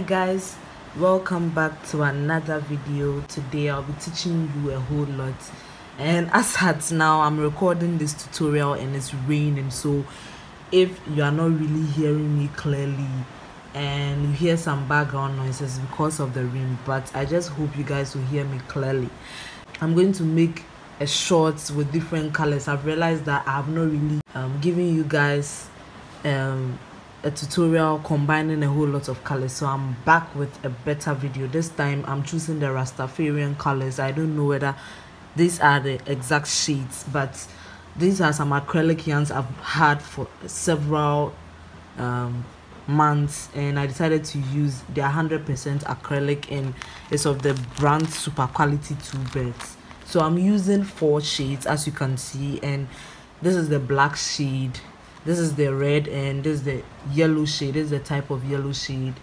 guys, welcome back to another video. Today I'll be teaching you a whole lot, and as at now I'm recording this tutorial and it's raining, so if you are not really hearing me clearly and you hear some background noises because of the rain, but I just hope you guys will hear me clearly. I'm going to make a short with different colors. I've realized that I have not really given you guys a tutorial combining a whole lot of colors, so I'm back with a better video. This time I'm choosing the Rastafarian colors. I don't know whether these are the exact shades, but these are some acrylic yarns I've had for several months, and I decided to use the 100% acrylic, and it's of the brand Super Quality 2 Birds. So I'm using 4 shades as you can see, and this is the black shade, this is the red, and this is the yellow shade. This is the type of yellow shade.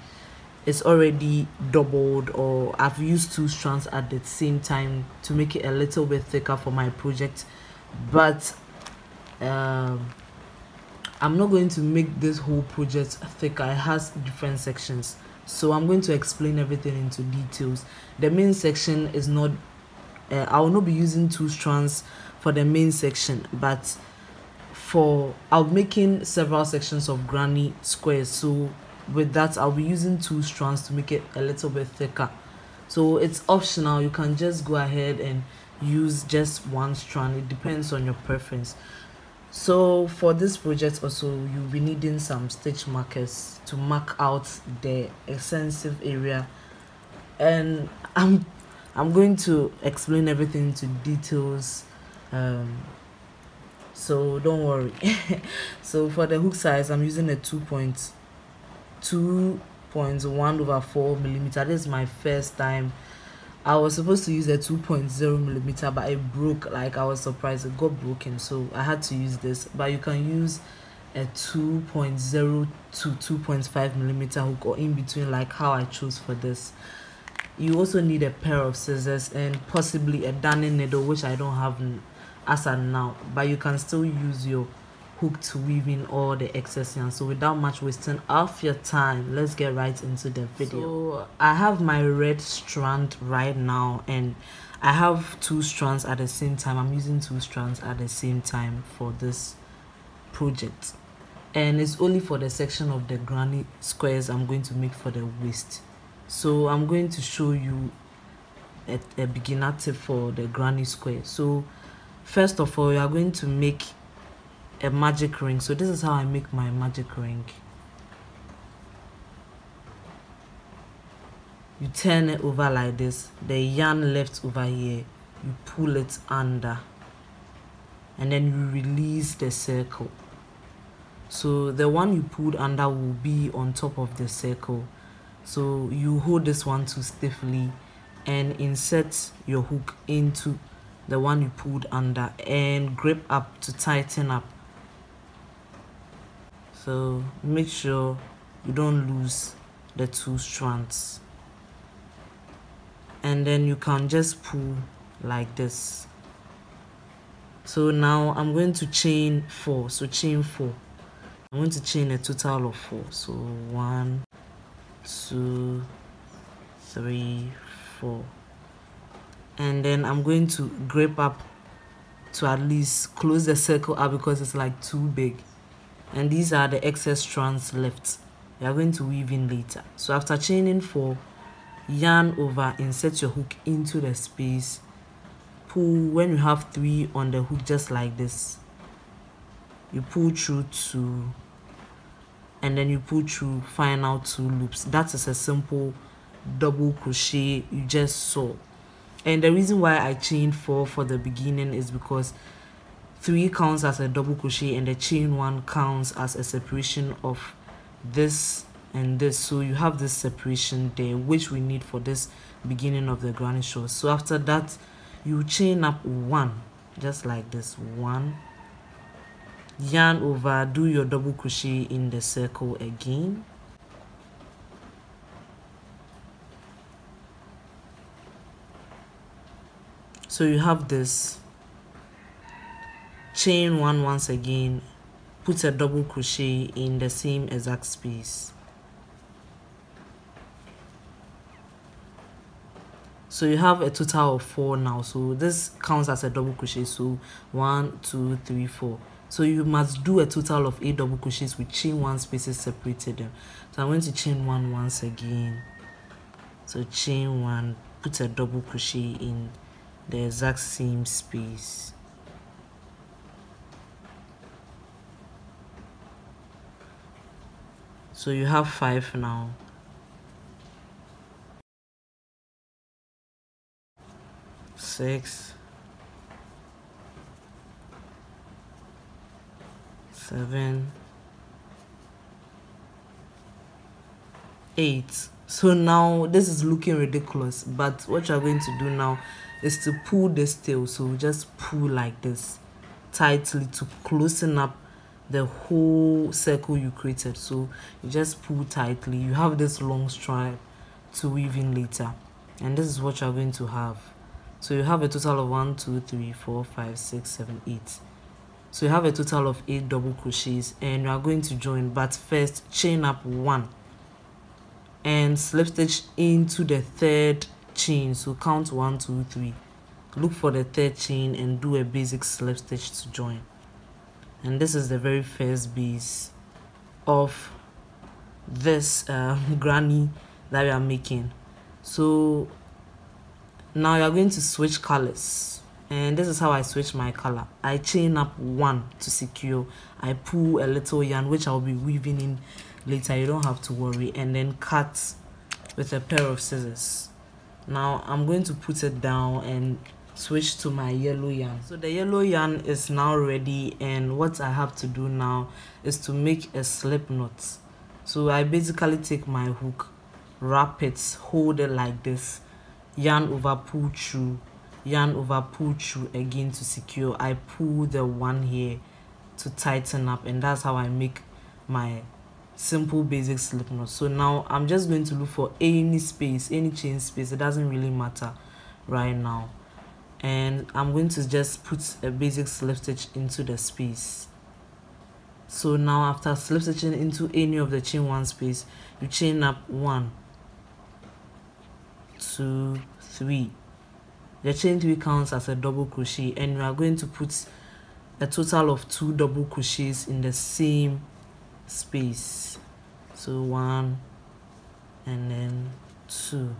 It's already doubled, or I've used 2 strands at the same time to make it a little bit thicker for my project, but I'm not going to make this whole project thicker. It has different sections, so I'm going to explain everything into details. The main section is not I will not be using 2 strands for the main section, but I'll be making several sections of granny squares, so with that I'll be using 2 strands to make it a little bit thicker. So it's optional, you can just go ahead and use just 1 strand. It depends on your preference. So for this project also, you'll be needing some stitch markers to mark out the extensive area, and I'm going to explain everything into details, so don't worry. So for the hook size, I'm using a 2.1/4 millimeter. This is my first time. I was supposed to use a 2.0 millimeter, but it broke. Like, I was surprised it got broken, so I had to use this. But you can use a 2.0 to 2.5 millimeter hook, or in between, like how I chose for this. You also need a pair of scissors and possibly a darning needle, which I don't have as of now, but you can still use your hook to weave in all the excess yarn. So without much wasting of your time, let's get right into the video. So I have my red strand right now, and I have 2 strands at the same time. I'm using 2 strands at the same time for this project, and it's only for the section of the granny squares I'm going to make for the waist. So I'm going to show you a beginner tip for the granny square. So first of all, you are going to make a magic ring. So this is how I make my magic ring. You turn it over like this. The yarn left over here, you pull it under, and then you release the circle. So the one you pulled under will be on top of the circle. So you hold this one too stiffly and insert your hook into the one you pulled under and grip up to tighten up. So make sure you don't lose the 2 strands, and then you can just pull like this. So now I'm going to chain 4. So chain 4. I'm going to chain a total of 4. So 1, 2, 3, 4, and then I'm going to grip up to at least close the circle up because it's like too big, and these are the excess strands left. We are going to weave in later. So after chaining 4, yarn over, insert your hook into the space, pull. When you have 3 on the hook, just like this, you pull through 2, and then you pull through final 2 loops. That is a simple double crochet you just saw. And the reason why I chained 4 for the beginning is because 3 counts as a double crochet, and the chain 1 counts as a separation of this and this. So you have this separation there, which we need for this beginning of the granny short. So after that, you chain up 1, just like this, 1, yarn over, do your double crochet in the circle again, so you have this, chain 1 once again, put a double crochet in the same exact space, So you have a total of 4 now, so this counts as a double crochet. So 1 2 3 4. So you must do a total of 8 double crochets with chain 1 spaces separated them. So I'm going to chain 1 once again. So chain 1, put a double crochet in the exact same space. So you have 5 now. Six, 7, 8. So now this is looking ridiculous, but what you're going to do now is to pull this tail. So just pull like this tightly to closing up the whole circle you created. So you just pull tightly. You have this long stripe to weave in later, and this is what you're going to have. So you have a total of 1 2 3 4 5 6 7 8. So you have a total of 8 double crochets, and you are going to join, but first chain up 1 and slip stitch into the 3rd chain. So count 1 2 3, look for the 3rd chain and do a basic slip stitch to join. And this is the very first base of this granny that we are making. So now you are going to switch colors, and this is how I switch my color. I chain up 1 to secure, I pull a little yarn which I'll be weaving in later, you don't have to worry, and then cut with a pair of scissors. Now I'm going to put it down and switch to my yellow yarn. So the yellow yarn is now ready, and what I have to do now is to make a slip knot. So I basically take my hook, wrap it, hold it like this, yarn over, pull through, yarn over, pull through again to secure. I pull the one here to tighten up, and that's how I make my simple basic slip knot. So now I'm just going to look for any space, any chain space, it doesn't really matter right now, and I'm going to just put a basic slip stitch into the space. So now after slip stitching into any of the chain 1 space, you chain up 1 2 3. The chain 3 counts as a double crochet, and you are going to put a total of 2 double crochets in the same space. So 1 and then 2.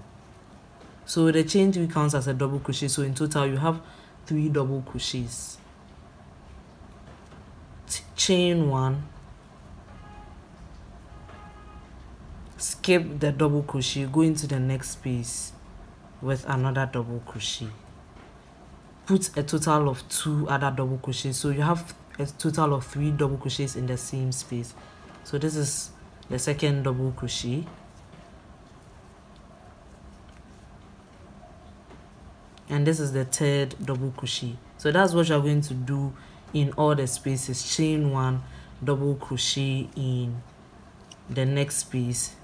So the chain 3 counts as a double crochet, so in total you have 3 double crochets. Chain 1, skip the double crochet, go into the next space with another double crochet, put a total of 2 other double crochets, so you have a total of 3 double crochets in the same space. So this is the 2nd double crochet, and this is the 3rd double crochet. So that's what you're going to do in all the spaces. Chain 1, double crochet in the next space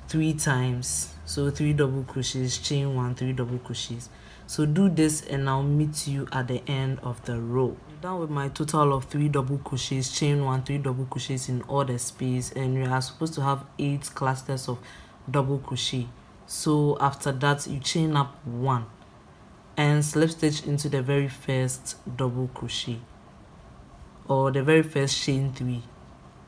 3 times. So 3 double crochets, chain 1, 3 double crochets. So do this, and I'll meet you at the end of the row. I'm done with my total of 3 double crochets, chain 1, 3 double crochets in all the space, and you are supposed to have 8 clusters of double crochet. So after that, you chain up 1 and slip stitch into the very first double crochet, or the very first chain 3.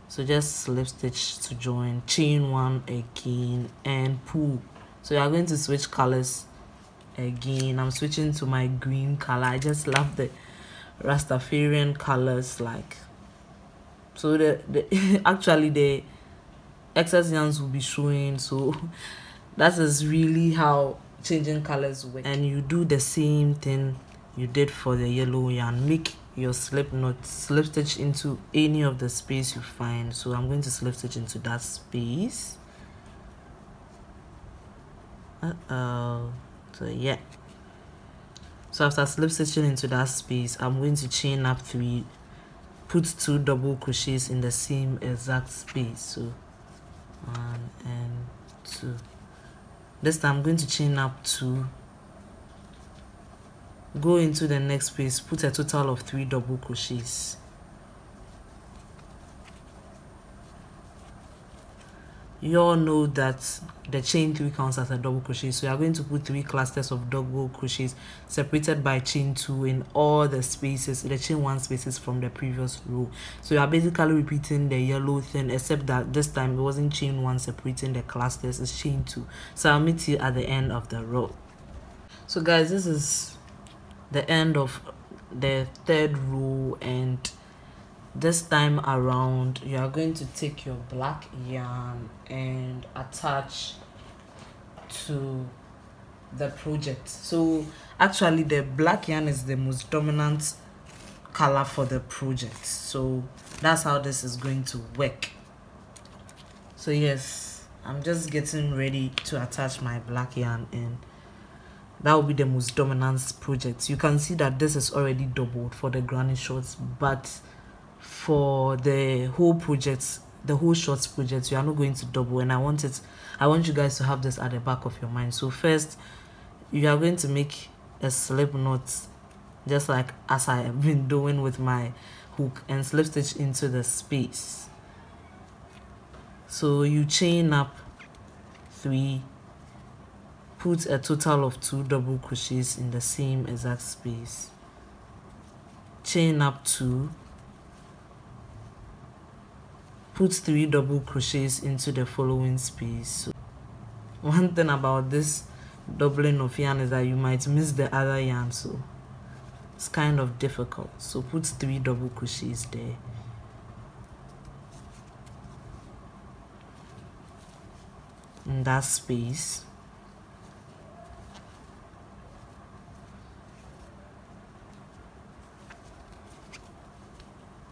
So just slip stitch to join, chain 1 again and pull. So you are going to switch colors again. I'm switching to my green color. I just love the Rastafarian colors, like, so the actually the excess yarns will be showing, so that is really how changing colors work. And you do the same thing you did for the yellow yarn. Make your slip knot, slip stitch into any of the space you find. So I'm going to slip stitch into that space. So yeah, so after slip stitching into that space, I'm going to chain up 3, put 2 double crochets in the same exact space. So 1 and 2. This time I'm going to chain up 2, go into the next space, put a total of 3 double crochets. you all know that the chain 3 counts as a double crochet, so you are going to put 3 clusters of double crochets separated by chain 2 in all the spaces, the chain 1 spaces from the previous row. So you are basically repeating the yellow thing, except that this time it wasn't chain 1 separating the clusters, it's chain 2. So I'll meet you at the end of the row. So guys, this is the end of the 3rd row, and this time around you are going to take your black yarn and attach to the project. So actually the black yarn is the most dominant color for the project, so that's how this is going to work. So yes, I'm just getting ready to attach my black yarn, and that will be the most dominant project. You can see that this is already doubled for the granny shorts, but for the whole project, the whole shorts project, you are not going to double, and I want you guys to have this at the back of your mind. So first you are going to make a slip knot, just like as I have been doing with my hook, and slip stitch into the space. So you chain up 3, put a total of 2 double crochets in the same exact space, chain up 2, put 3 double crochets into the following space. So one thing about this doubling of yarn is that you might miss the other yarn, so it's kind of difficult. So put 3 double crochets there, in that space.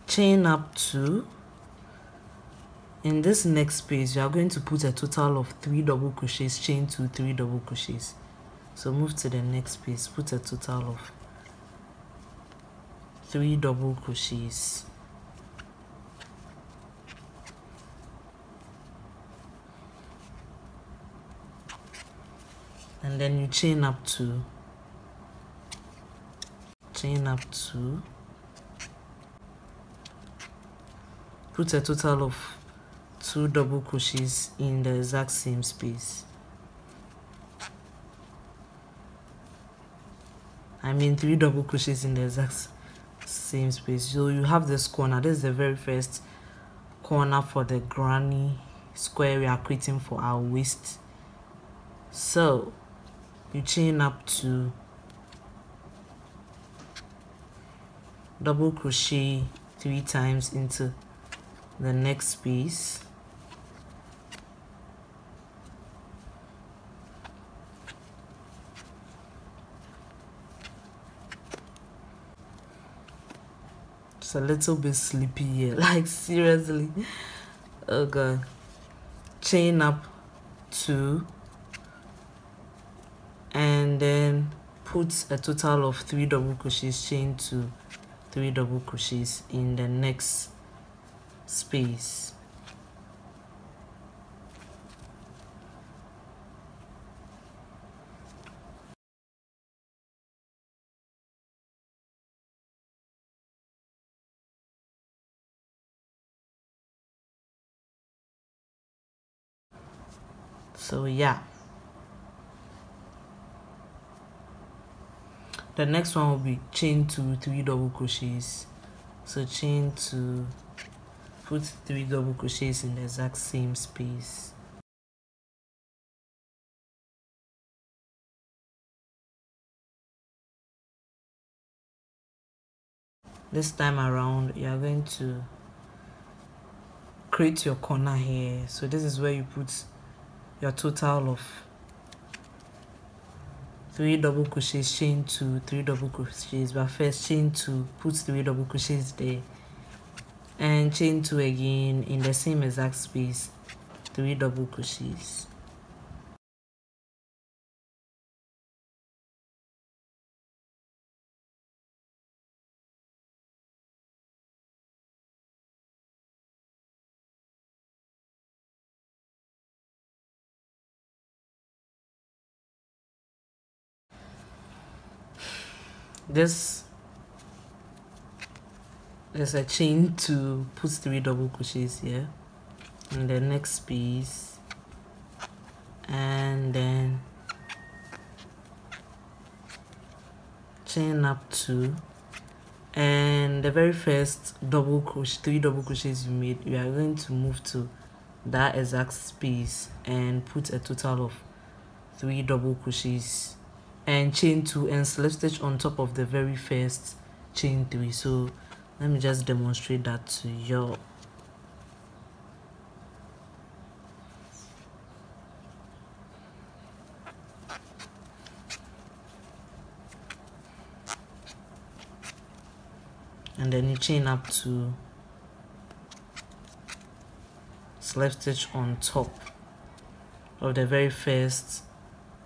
Chain up 2. In this next space, you are going to put a total of 3 double crochets, chain 2, 3 double crochets. So move to the next space, put a total of 3 double crochets. And then you chain up 2, chain up 2, put a total of 2 double crochets in the exact same space. I mean 3 double crochets in the exact same space. So you have this corner. This is the very first corner for the granny square we are creating for our waist. So you chain up 2, double crochet 3 times into the next space, it's a little bit sleepy here, like seriously. Oh god. Chain up 2, and then put a total of 3 double crochets, chain 2, 3 double crochets in the next space. So yeah, the next one will be chain 2, 3 double crochets. So chain 2, put 3 double crochets in the exact same space. This time around you are going to create your corner here. So this is where you put your total of 3 double crochets, chain 2, 3 double crochets. But first chain 2, put 3 double crochets there, and chain 2 again in the same exact space, 3 double crochets. This is a chain 2, put 3 double crochets here in the next space. and then chain up 2, and the very first double crochet, 3 double crochets you made, you are going to move to that exact space and put a total of 3 double crochets and chain 2 and slip stitch on top of the very first chain 3. So let me just demonstrate that to you. And then you chain up 2, slip stitch on top of the very first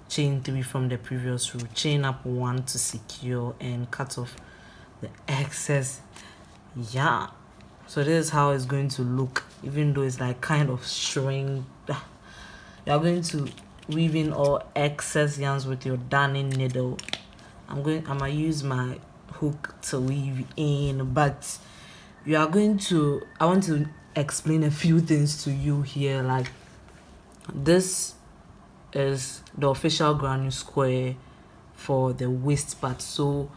chain 3 from the previous row, chain up 1 to secure and cut off the excess yarn. So this is how it's going to look, even though it's like kind of showing. You are going to weave in all excess yarns with your darning needle. I'm gonna use my hook to weave in, but you are going to, I want to explain a few things to you here. Like, this is the official granny square for the waist part. So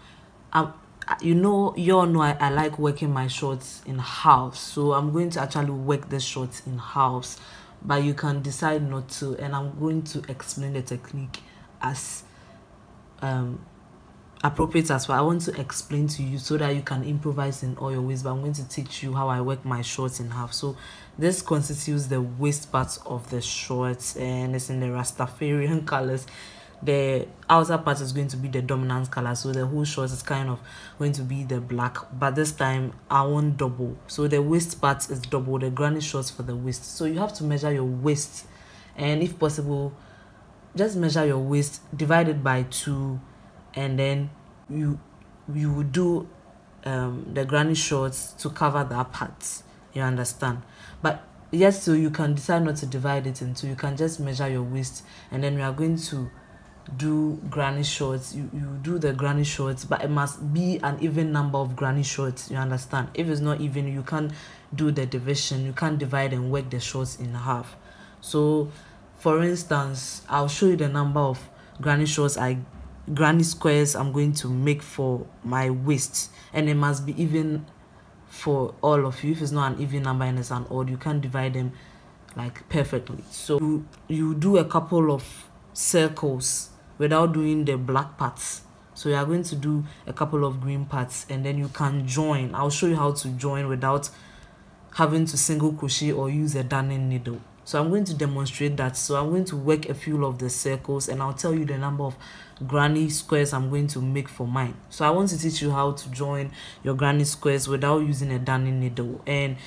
you all know I like working my shorts in halves, so I'm going to actually work the shorts in halves, but you can decide not to, and I'm going to explain the technique as appropriate as well. I want to explain to you so that you can improvise in all your ways, but I'm going to teach you how I work my shorts in half. So this constitutes the waist part of the shorts, and it's in the Rastafarian colors. The outer part is going to be the dominant color, so the whole short is kind of going to be the black, but this time I want double. So the waist part is double, the granny shorts for the waist. So you have to measure your waist, and if possible, just measure your waist, divide it by 2, and then you would do the granny shorts to cover that part. You understand? But yes, so you can decide not to divide it into, you can just measure your waist, and then we are going to do granny shorts. You do the granny shorts, but it must be an even number of granny shorts. You understand? If it's not even, you can't do the division, you can't divide and work the shorts in half. So for instance, I'll show you the number of granny shorts, granny squares I'm going to make for my waist, and it must be even for all of you. If it's not an even number and it's an odd, you can't divide them like perfectly. So you do a couple of circles without doing the black parts. So you are going to do a couple of green parts, and then you can join. I'll show you how to join without having to single crochet or use a darning needle. So I'm going to demonstrate that. So I'm going to work a few of the circles, and I'll tell you the number of granny squares I'm going to make for mine. So I want to teach you how to join your granny squares without using a darning needle, and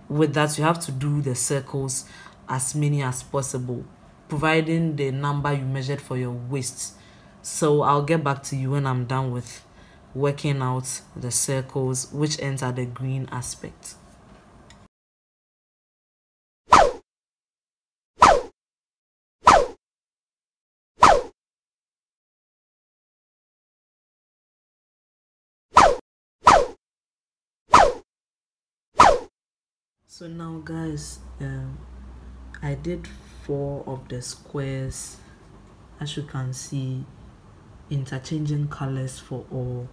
with that you have to do the circles as many as possible, providing the number you measured for your waist. So I'll get back to you when I'm done with working out the circles, which enter the green aspect. So now guys, I did 4 of the squares, as you can see, interchanging colors for all,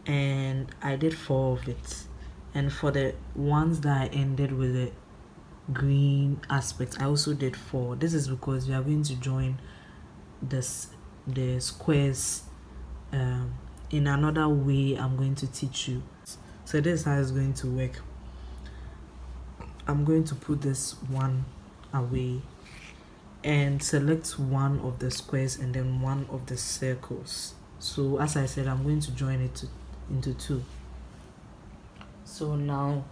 and I did 4 of it. And for the ones that I ended with the green aspect, I also did 4. This is because we are going to join the squares in another way I'm going to teach you. So this is how it's going to work. I'm going to put this one away and select one of the squares and then one of the circles. So as I said, I'm going to join it into 2. So now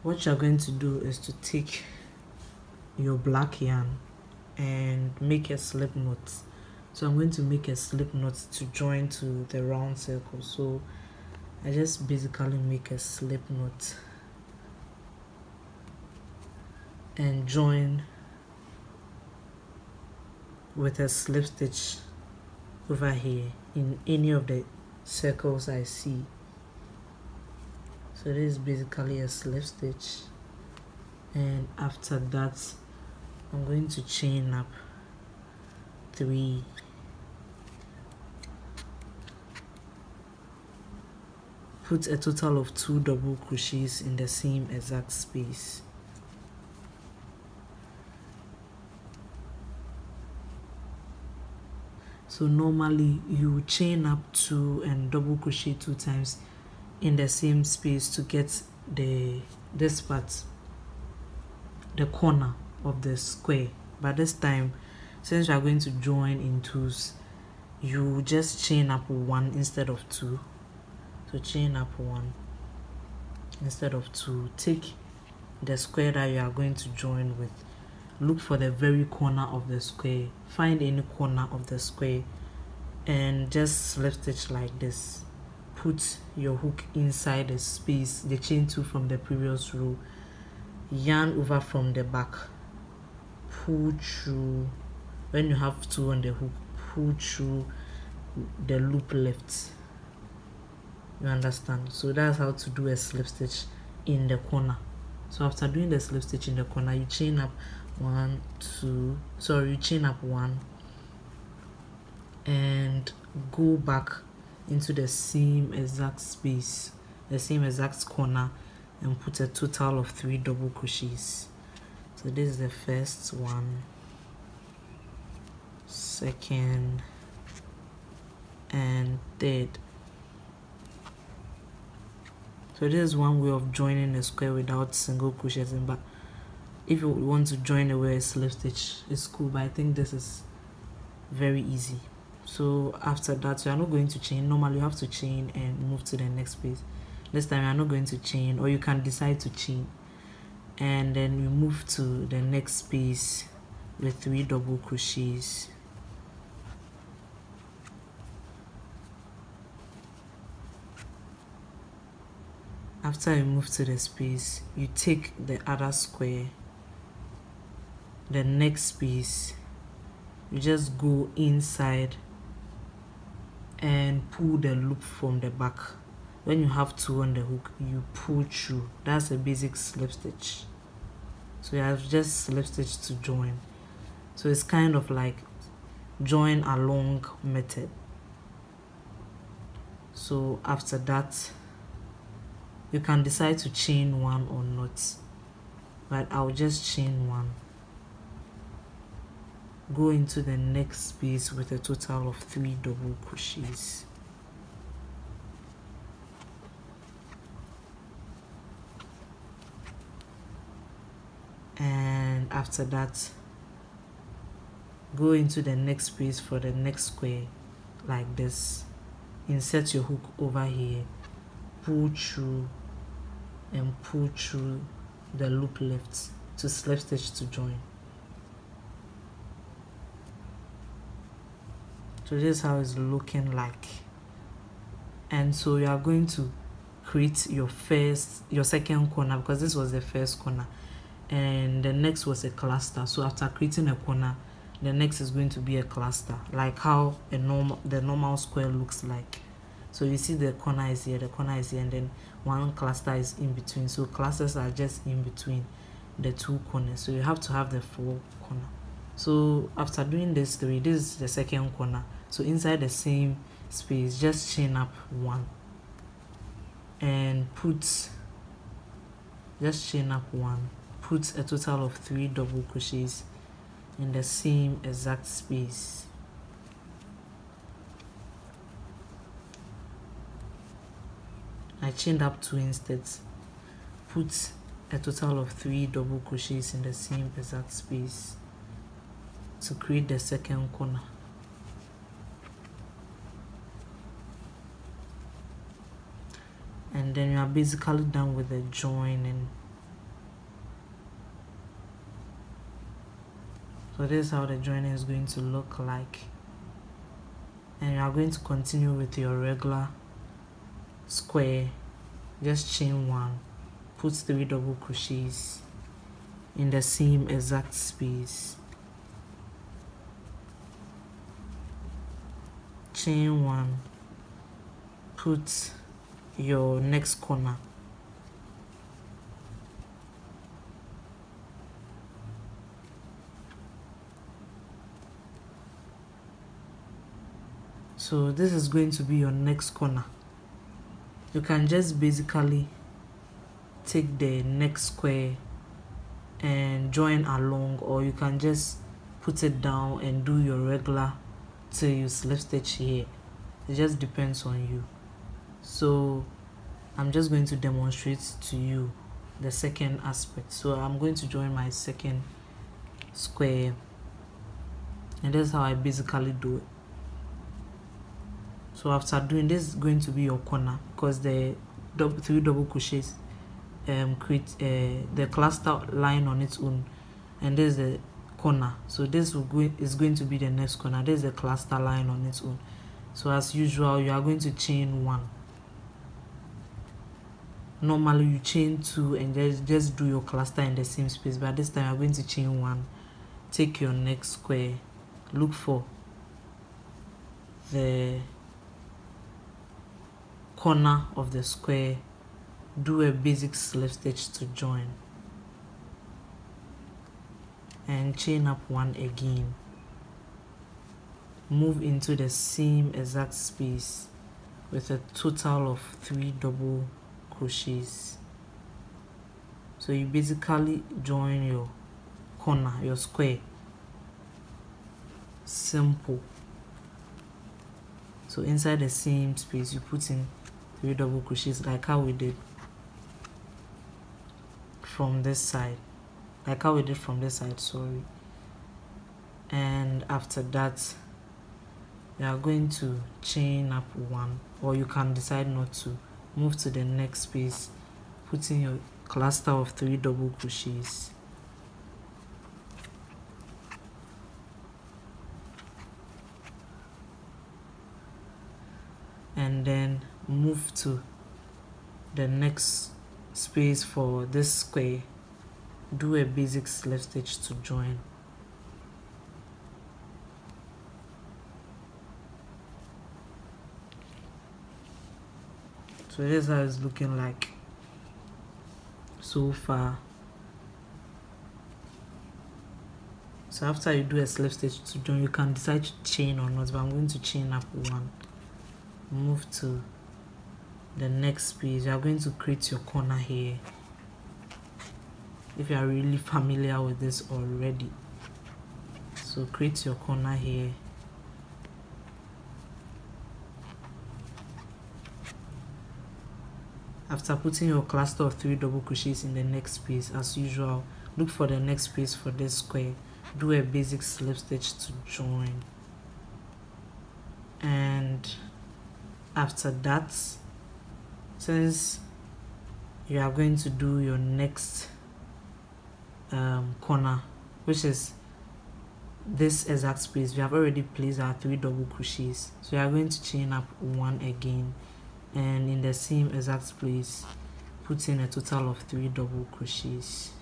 what you're going to do is to take your black yarn and make a slip knot. So I'm going to make a slip knot to join to the round circle. So I just basically make a slip knot and join with a slip stitch over here in any of the circles I see. So this is basically a slip stitch, and after that I'm going to chain up 3, put a total of 2 double crochets in the same exact space. So normally you chain up 2 and double crochet 2 times in the same space to get this part, the corner of the square. But this time, since you are going to join in 2s, you just chain up 1 instead of 2. So chain up 1 instead of 2. Take the square that you are going to join with. Look for the very corner of the square. Find any corner of the square and just slip stitch like this. Put your hook inside the space, the chain 2 from the previous row. Yarn over from the back. Pull through. When you have 2 on the hook, pull through the loop left. You understand? So that's how to do a slip stitch in the corner. So after doing the slip stitch in the corner, you chain up 1, 2, you chain up 1 and go back into the same exact space, the same exact corner, and put a total of 3 double crochets. So this is the first one, second, and third. So this is one way of joining a square without single crocheting, but if you want to join a way a slip stitch, it's cool, but I think this is very easy. So after that, you are not going to chain. Normally you have to chain and move to the next space. This time you are not going to chain, or you can decide to chain, and then you move to the next space with 3 double crochets. After you move to the space, you take the other square, the next space, you just go inside and pull the loop from the back. When you have 2 on the hook, you pull through. That's a basic slip stitch. So you have just slip stitch to join. So it's kind of like join along method. So after that, you can decide to chain 1 or not, but I'll just chain 1. Go into the next space with a total of 3 double crochets. And after that, go into the next space for the next square like this. Insert your hook over here, pull through and pull through the loop left to slip stitch to join. So this is how it's looking like. And so you are going to create your second corner, because this was the first corner and the next was a cluster. So after creating a corner, the next is going to be a cluster, like how the normal square looks like. So you see the corner is here, the corner is here, and then one cluster is in between. So clusters are just in between the 2 corners. So you have to have the 4 corner. So after doing this 3, this is the second corner. So inside the same space, just chain up 1 and just chain up 1, put a total of 3 double crochets in the same exact space. I chained up 2 instead. Put a total of 3 double crochets in the same exact space to create the second corner. And then you are basically done with the joining. So this is how the joining is going to look like. And you are going to continue with your regular square. Just chain 1, put 3 double crochets in the same exact space. Chain 1, put your next corner, So this is going to be your next corner. You can just basically take the next square and join along, or you can just put it down and do your regular till you slip stitch here. It just depends on you. So I'm just going to demonstrate to you the second aspect. So I'm going to join my second square, and that's how I basically do it. So after doing this, is going to be your corner, because the 3 double crochets create the cluster line on its own, and there's the corner. So this is going to be the next corner. There's the cluster line on its own. So as usual, you are going to chain 1. Normally you chain 2 and just do your cluster in the same space, but this time I'm going to chain 1. Take your next square, look for the corner of the square, do a basic slip stitch to join, and chain up 1 again. Move into the same exact space with a total of 3 double crochets. So you basically join your corner, your square. Simple. So inside the same space you put in 3 double crochets, like how we did from this side, sorry. And after that, you are going to chain up 1, or you can decide not to. Move to the next space, put in your cluster of 3 double crochets, and then move to the next space for this square, do a basic slip stitch to join. So here's how it's looking like so far. So after you do a slip stitch to join, you can decide to chain or not, but I'm going to chain up 1. Move to the next space. You are going to create your corner here, if you are really familiar with this already. So create your corner here, after putting your cluster of 3 double crochets in the next space. As usual, look for the next space for this square, do a basic slip stitch to join, and after that, since you are going to do your next corner, which is this exact space, we have already placed our 3 double crochets, so you are going to chain up 1 again, and in the same exact place put in a total of 3 double crochets.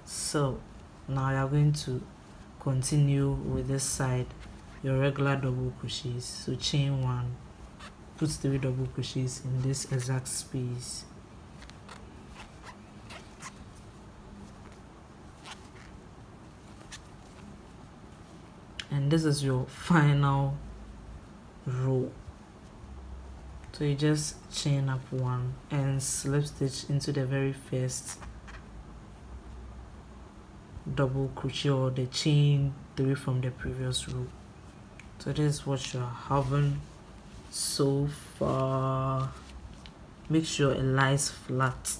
So now you are going to continue with this side, your regular double crochets. So chain 1, put 3 double crochets in this exact space, and this is your final row. So you just chain up 1 and slip stitch into the very first double crochet, or the chain 3 from the previous row. So this is what you're having so far. Make sure it lies flat.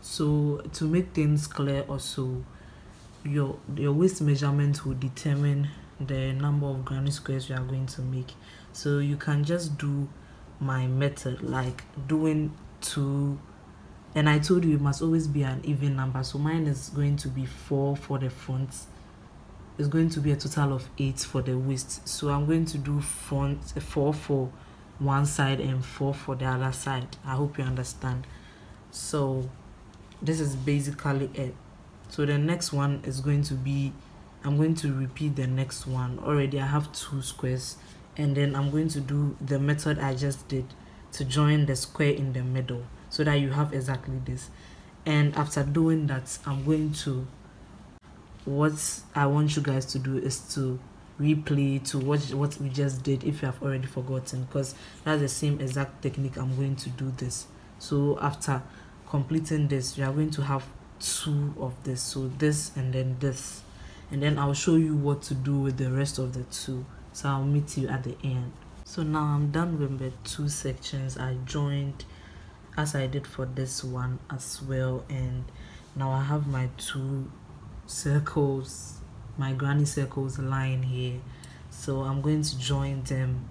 So to make things clear also, your waist measurement will determine the number of granny squares you are going to make. So you can just do my method, like doing 2, and I told you it must always be an even number. So mine is going to be 4 for the front. It's going to be a total of 8 for the waist. So I'm going to do 4 for one side and 4 for the other side. I hope you understand. So this is basically it. So the next one is going to be, I'm going to repeat the next one. Already I have 2 squares and then I'm going to do the method I just did to join the square in the middle so that you have exactly this. And after doing that, I'm going to, what I want you guys to do is to replay, to watch what we just did if you have already forgotten, because that's the same exact technique I'm going to do this. So after completing this, you are going to have 2 of this, so this and then this, and then I'll show you what to do with the rest of the 2. So I'll meet you at the end. So now I'm done with the 2 sections. I joined as I did for this one as well, and now I have my 2 circles, my granny circles line here. So I'm going to join them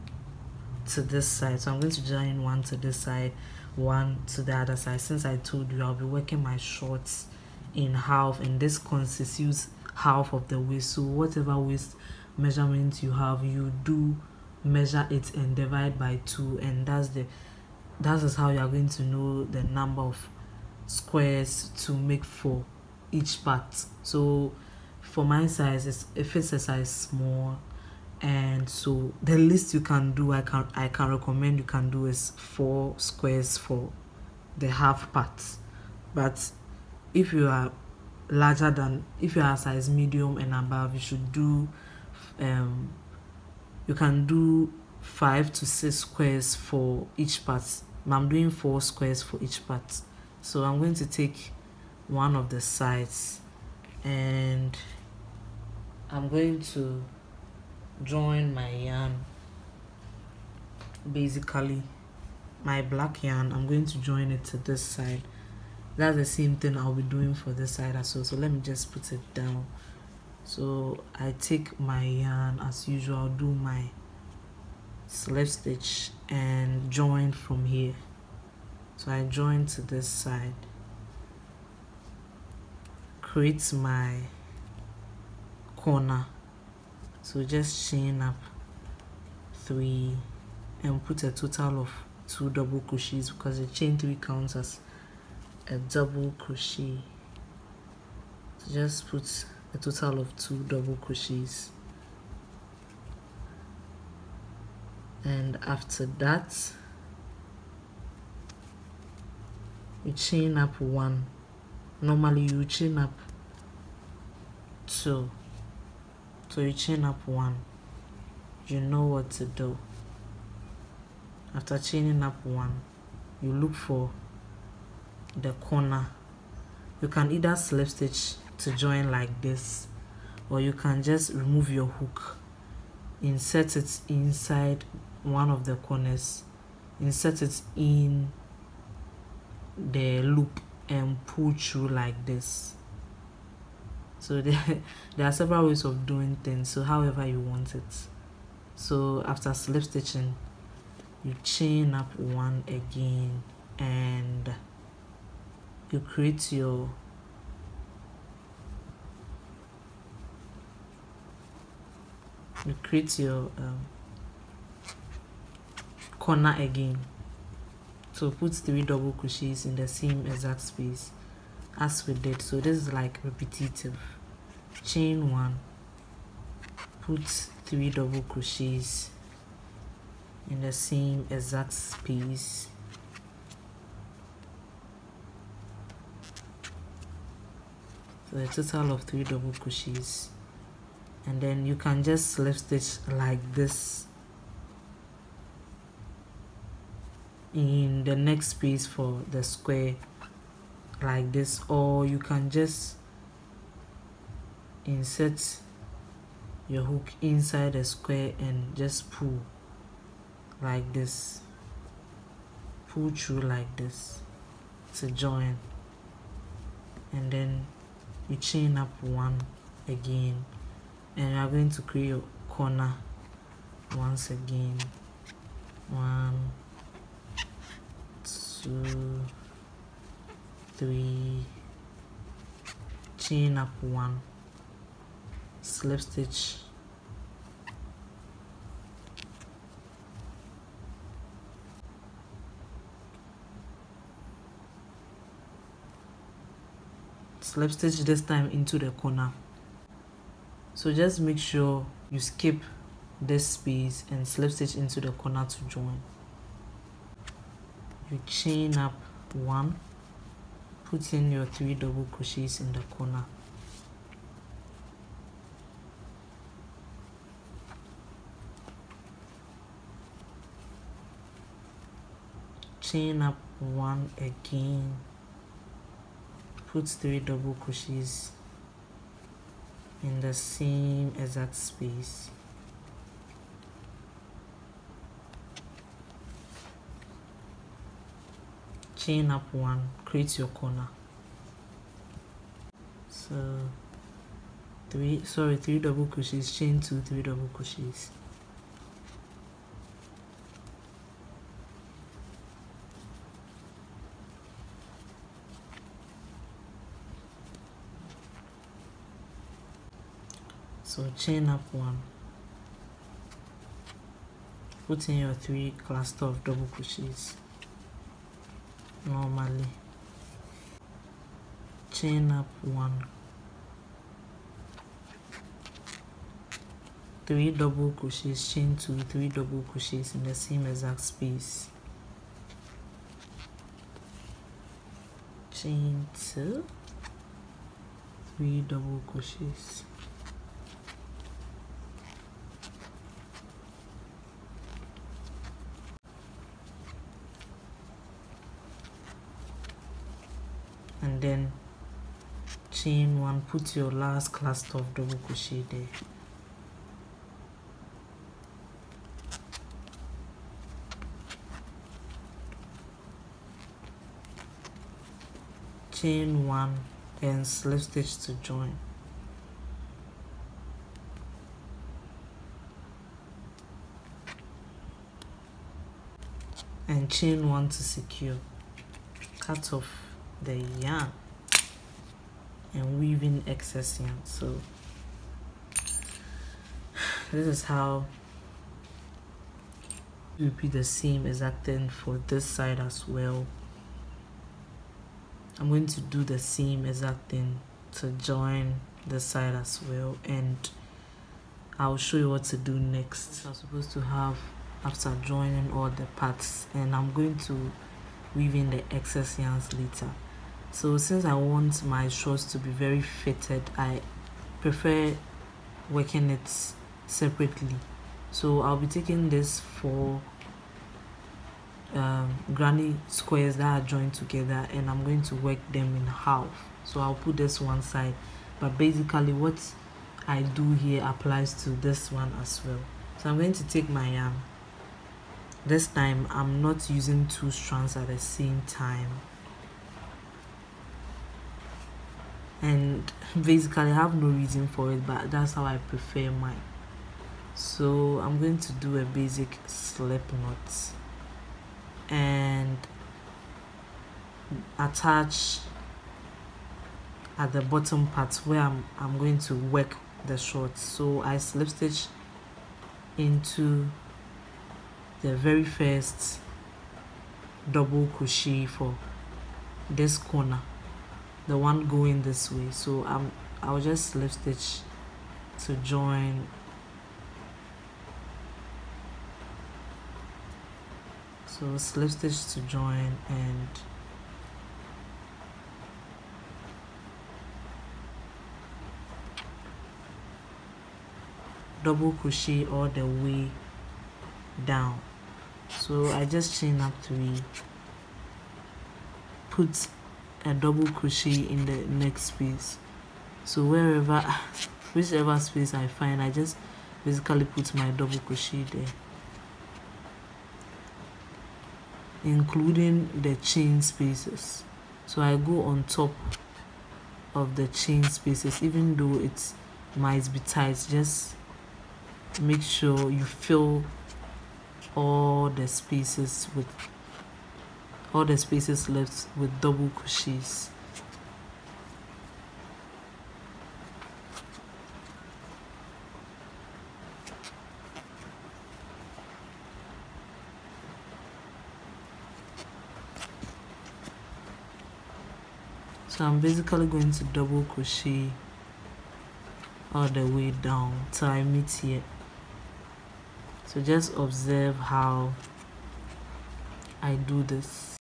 to this side. So I'm going to join one to this side, one to the other side. Since I told you I'll be working my shorts in half, and this constitutes half of the waist, so whatever waist measurement you have, you do measure it and divide by 2, and that is how you are going to know the number of squares to make for each part. So for my size, if it's a size small, and so the least you can do, I can recommend you can do is 4 squares for the half part. But if you are larger than, if you are size medium and above, you should do you can do 5 to 6 squares for each part. I'm doing 4 squares for each part. So I'm going to take one of the sides and I'm going to join my yarn, basically my black yarn. I'm going to join it to this side. That's the same thing I'll be doing for this side as well. So let me just put it down. So I take my yarn as usual, I'll do my slip stitch and join from here. So I join to this side, create my corner. So just chain up 3 and put a total of 2 double crochets, because the chain 3 counts as a double crochet. So just put a total of 2 double crochets, and after that you chain up 1. Normally you chain up 2, so you chain up 1. You know what to do. After chaining up 1, you look for the corner. You can either slip stitch to join like this, or you can just remove your hook, insert it inside one of the corners, insert it in the loop and pull through like this. So there are several ways of doing things, so however you want it. So after slip stitching, you chain up 1 again and you create your corner again. So put 3 double crochets in the same exact space as we did. So this is like repetitive. Chain 1, put 3 double crochets in the same exact space, so a total of 3 double crochets, and then you can just slip stitch like this in the next space for the square like this, or you can just insert your hook inside the square and just pull like this, pull through like this to join, and then you chain up 1 again and you are going to create your corner once again. 1, 2, 3, chain up 1, slip stitch, slip stitch this time into the corner. So just make sure you skip this space and slip stitch into the corner to join. You chain up 1, put in your 3 double crochets in the corner, chain up 1 again, put 3 double crochets in the same exact space, chain up 1, create your corner. So 3 double crochets, chain 2, 3 double crochets. So chain up 1, put in your 3 cluster of double crochets normally, chain up 1, 3 double crochets, chain 2, 3 double crochets in the same exact space, chain 2, 3 double crochets. And then chain 1, put your last cluster of double crochet there, chain 1 and slip stitch to join, and chain 1 to secure, cut off the yarn and weave in excess yarn. So this is how you repeat the same exact thing for this side as well. I'm going to do the same exact thing to join the side as well, and I'll show you what to do next. I'm supposed to have after joining all the parts, and I'm going to weave in the excess yarns later. So since I want my shorts to be very fitted, I prefer working it separately. So I'll be taking this 4 granny squares that are joined together, and I'm going to work them in half. So I'll put this one side, but basically what I do here applies to this one as well. So I'm going to take my yarn. This time I'm not using 2 strands at the same time, and basically I have no reason for it, but that's how I prefer mine. So I'm going to do a basic slip knot and attach at the bottom part where I'm going to work the shorts. So I slip stitch into the very first double crochet for this corner, the one going this way. So I'll just slip stitch to join. So slip stitch to join and double crochet all the way down. So I just chain up 3, put a double crochet in the next space. So whichever space I find, I just basically put my double crochet there, including the chain spaces. So I go on top of the chain spaces, even though it might be tight. Just make sure you fill all the spaces left with double crochets. So I'm basically going to double crochet all the way down till I meet here. So just observe how I do this.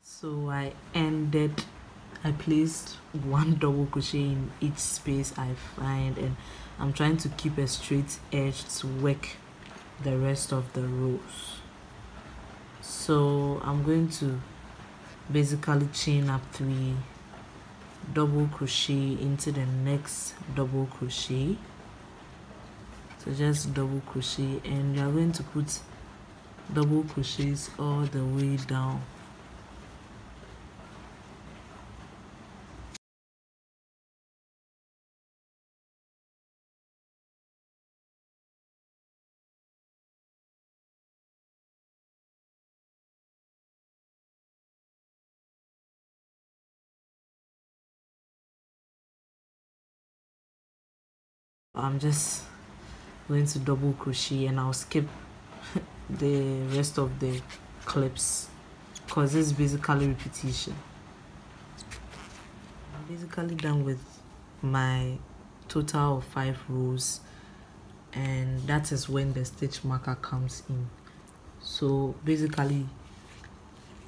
So I placed one double crochet in each space I find, and I'm trying to keep a straight edge to work the rest of the rows. So I'm going to basically chain up 3 double crochet into the next double crochet. So just double crochet, and you're going to put double crochets all the way down. I'm just going to double crochet, and I'll skip the rest of the clips because it's basically repetition. I'm basically done with my total of 5 rows, and that is when the stitch marker comes in. So basically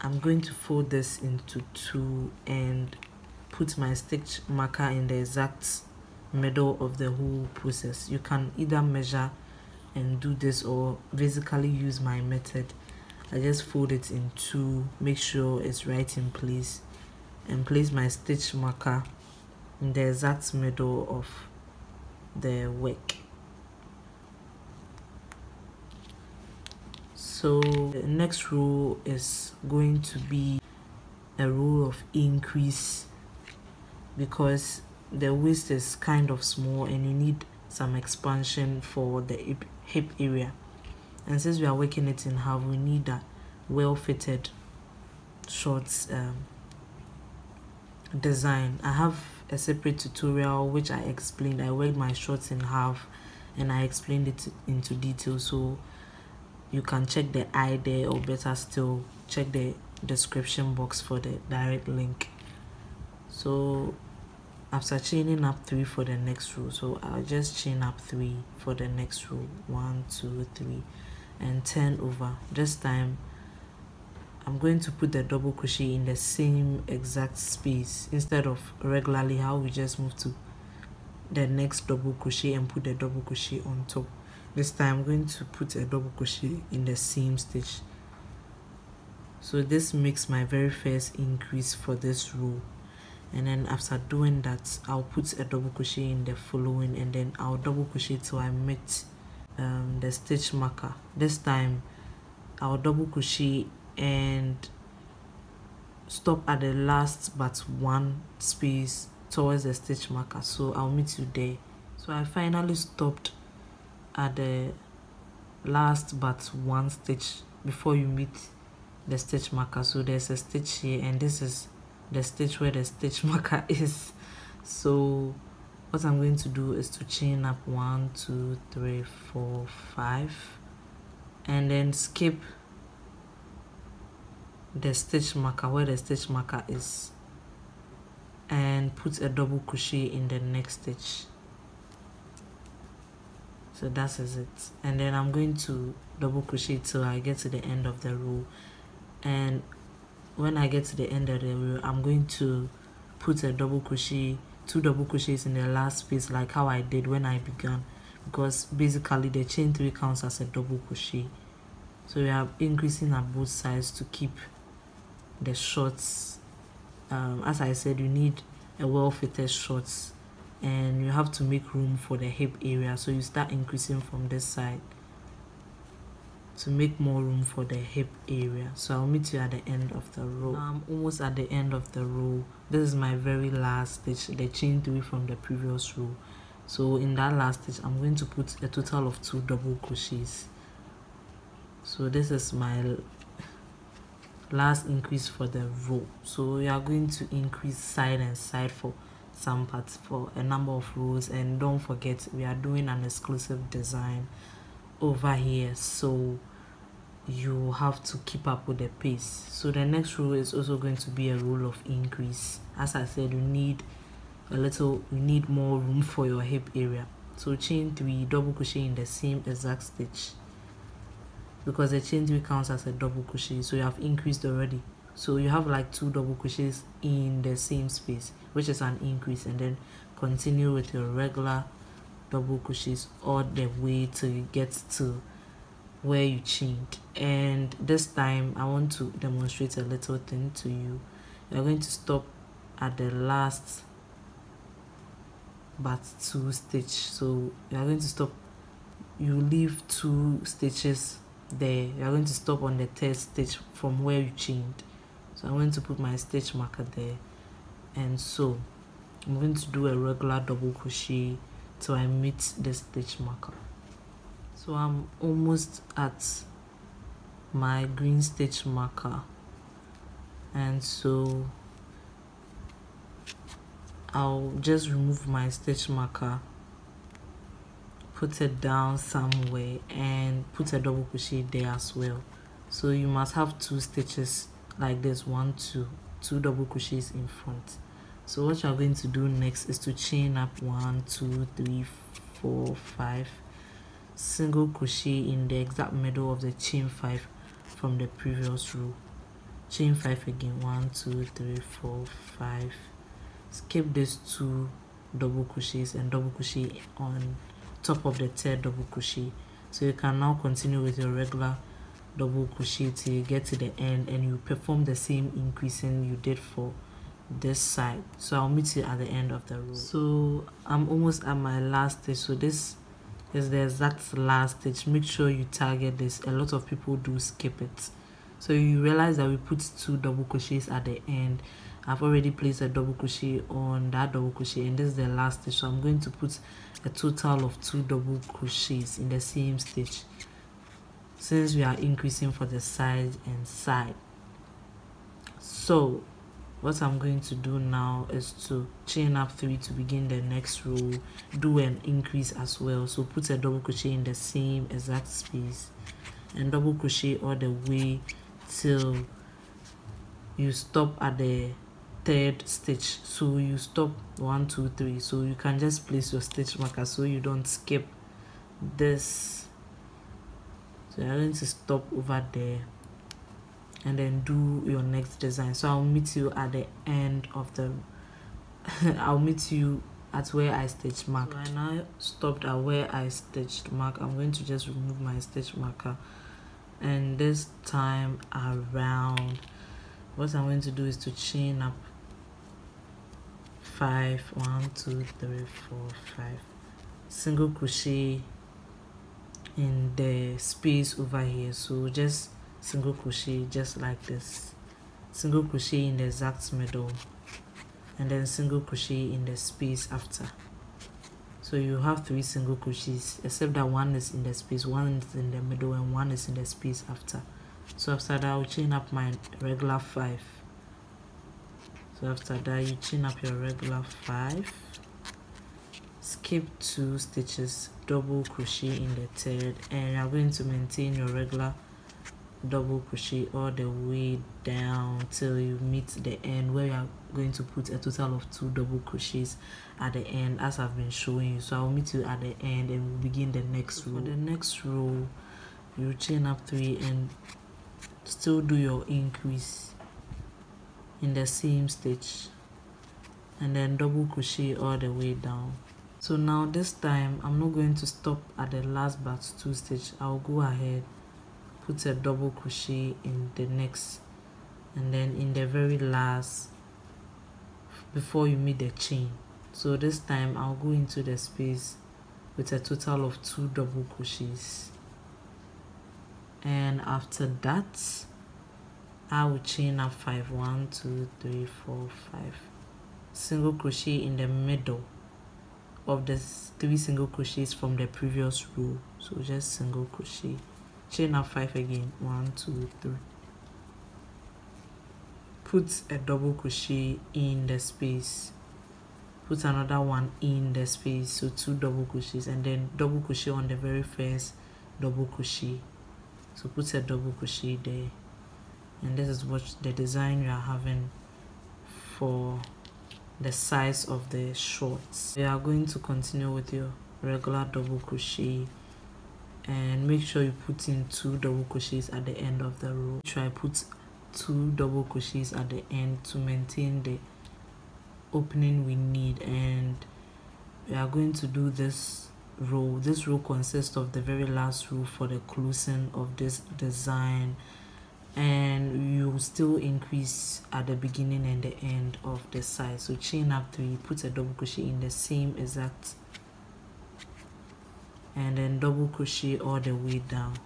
I'm going to fold this into 2 and put my stitch marker in the exact middle of the whole process. You can either measure and do this or basically use my method. I just fold it in 2, make sure it's right in place, and place my stitch marker in the exact middle of the work. So the next row is going to be a row of increase because the waist is kind of small and you need some expansion for the hip area, and since we are working it in half, we need a well-fitted shorts design. I have a separate tutorial which I explained. I worked my shorts in half and I explained it into detail, so you can check the eye there, or better still check the description box for the direct link. So after chaining up 3 for the next row, so I'll just chain up 3 for the next row, 1 2 3, and turn over. This time I'm going to put the double crochet in the same exact space instead of regularly how we just move to the next double crochet and put the double crochet on top. This time I'm going to put a double crochet in the same stitch. So this makes my very first increase for this row, and then after doing that I'll put a double crochet in the following, and then I'll double crochet till I meet the stitch marker. This time I'll double crochet and stop at the last but one space towards the stitch marker, so I'll meet you there. So I finally stopped at the last but one stitch before you meet the stitch marker. So there's a stitch here, and this is the stitch where the stitch marker is. So what I'm going to do is to chain up 1 2 3 4 5 and then skip the stitch marker where the stitch marker is and put a double crochet in the next stitch. So that is it, and then I'm going to double crochet till I get to the end of the row, and when I get to the end of the row I'm going to put a double crochet, 2 double crochets in the last space like how I did when I began, because basically the chain 3 counts as a double crochet. So we are increasing at both sides to keep the shorts. As I said, you need a well-fitted shorts and you have to make room for the hip area, so you start increasing from this side to make more room for the hip area. So I'll meet you at the end of the row. Now I'm almost at the end of the row. This is my very last stitch, the chain 3 from the previous row. So in that last stitch I'm going to put a total of 2 double crochets. So this is my last increase for the row. So we are going to increase side and side for some parts for a number of rows, and don't forget we are doing an exclusive design over here, so you have to keep up with the pace. So the next row is also going to be a row of increase. As I said, you need more room for your hip area. So chain 3, double crochet in the same exact stitch, because the chain 3 counts as a double crochet, so you have increased already. So you have like 2 double crochets in the same space, which is an increase, and then continue with your regular double crochets all the way till you get to where you chained. And this time I want to demonstrate a little thing to you. You're going to stop at the last but 2 stitch. So you are going to stop, you leave 2 stitches there. You are going to stop on the 3rd stitch from where you chained. So I'm going to put my stitch marker there, and so I'm going to do a regular double crochet till I meet the stitch marker. So I'm almost at my green stitch marker, and so I'll just remove my stitch marker, put it down somewhere, and put a double crochet there as well. So you must have 2 stitches like this, 1 2 double crochets in front. So what you're going to do next is to chain up 1 2 3 4 5, single crochet in the exact middle of the chain 5 from the previous row, chain 5 again, 1 2 3 4 5, skip these 2 double crochets and double crochet on top of the 3rd double crochet. So you can now continue with your regular double crochet till you get to the end, and you perform the same increasing you did for this side. So I'll meet you at the end of the row. So I'm almost at my last stitch, so this is the exact last stitch. Make sure you target this. A lot of people do skip it. So you realize that we put 2 double crochets at the end. I've already placed a double crochet on that double crochet, and this is the last stitch. So I'm going to put a total of 2 double crochets in the same stitch, since we are increasing for the side and side. So what I'm going to do now is to chain up 3 to begin the next row, do an increase as well. So put a double crochet in the same exact space and double crochet all the way till you stop at the 3rd stitch. So you stop 1 2 3, so you can just place your stitch marker so you don't skip this. So you're going to stop over there and then do your next design. So I'll meet you at the end of the I'll meet you at where I stitch mark. So I now stopped at where I stitched mark. I'm going to just remove my stitch marker, and this time around what I'm going to do is to chain up 5 1 2 3 4 5, single crochet in the space over here. So just single crochet just like this, single crochet in the exact middle, and then single crochet in the space after. So you have 3 single crochets, except that one is in the space, one is in the middle, and one is in the space after. So after that I'll chain up my regular 5. So after that you chain up your regular 5, skip 2 stitches, double crochet in the 3rd, and you are going to maintain your regular double crochet all the way down till you meet the end, where you are going to put a total of 2 double crochets at the end, as I've been showing you. So I'll meet you at the end and we'll begin the next row. For the next row you chain up 3 and still do your increase in the same stitch, and then double crochet all the way down. So now this time I'm not going to stop at the last but 2 stitch. I'll go ahead, put a double crochet in the next, and then in the very last before you meet the chain. So this time I'll go into the space with a total of 2 double crochets, and after that I will chain up 5 1 2 3 4 5, single crochet in the middle of the 3 single crochets from the previous row. So just single crochet, chain up 5 again, 1 2 3, put a double crochet in the space, put another one in the space, so 2 double crochets, and then double crochet on the very first double crochet. So put a double crochet there, and this is what the design you are having for the size of the shorts. You are going to continue with your regular double crochet, and make sure you put in 2 double crochets at the end of the row. Try put 2 double crochets at the end to maintain the opening we need. And we are going to do this row. This row consists of the very last row for the closing of this design, and you still increase at the beginning and the end of the side. So chain up 3, put a double crochet in the same exact, and then double crochet all the way down.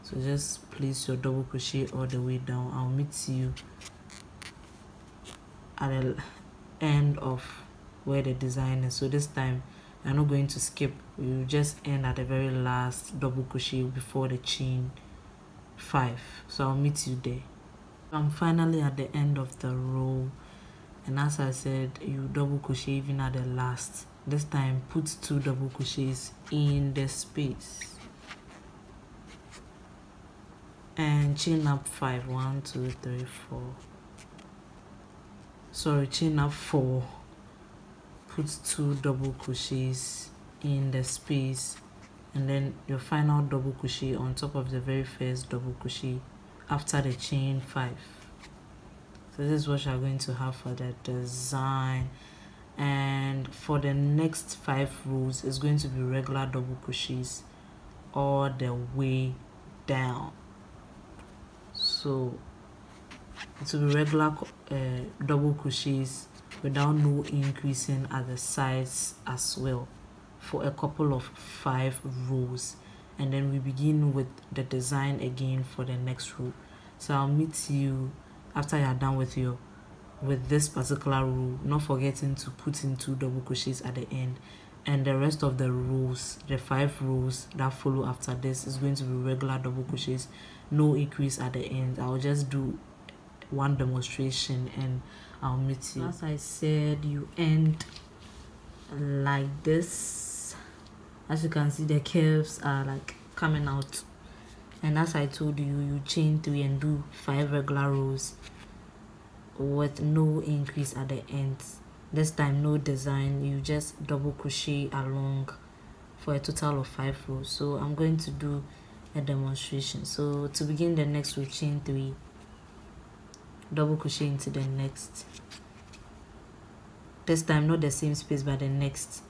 So just place your double crochet all the way down. I'll meet you at the end of where the design is. So this time you're not going to skip, you just end at the very last double crochet before the chain 5. So I'll meet you there. I'm finally at the end of the row, and as I said, you double crochet even at the last. This time put 2 double crochets in the space and chain up 5. 1 2 3 4. Sorry, chain up 4. Put 2 double crochets in the space, and then your final double crochet on top of the very first double crochet after the chain 5. So this is what you're going to have for the design. And for the next 5 rows, it's going to be regular double crochets all the way down. So it will be regular double crochets without no increasing at the sides as well for a couple of 5 rows, and then we begin with the design again for the next row. So I'll meet you after you're done with this particular row, not forgetting to put in 2 double crochets at the end. And the rest of the rows, the 5 rows that follow after this, is going to be regular double crochets, no increase at the end. I'll just do one demonstration and I'll meet you. As I said, you end like this. As you can see, the curves are like coming out, and as I told you, you chain 3 and do 5 regular rows with no increase at the ends. This time no design, you just double crochet along for a total of 5 rows. So I'm going to do a demonstration. So to begin the next row, chain 3, double crochet into the next. This time not the same space but the next.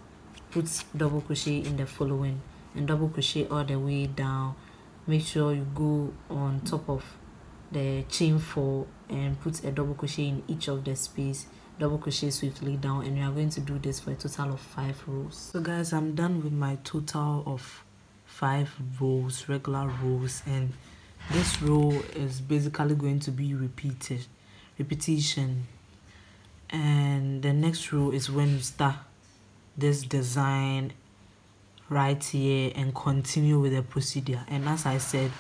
Put double crochet in the following and double crochet all the way down. Make sure you go on top of the chain 4 and put a double crochet in each of the space. Double crochet swiftly down, and we are going to do this for a total of 5 rows. So guys, I'm done with my total of 5 rows, regular rows, and this row is basically going to be repetition. And the next row is when you start this design right here and continue with the procedure. And as I said,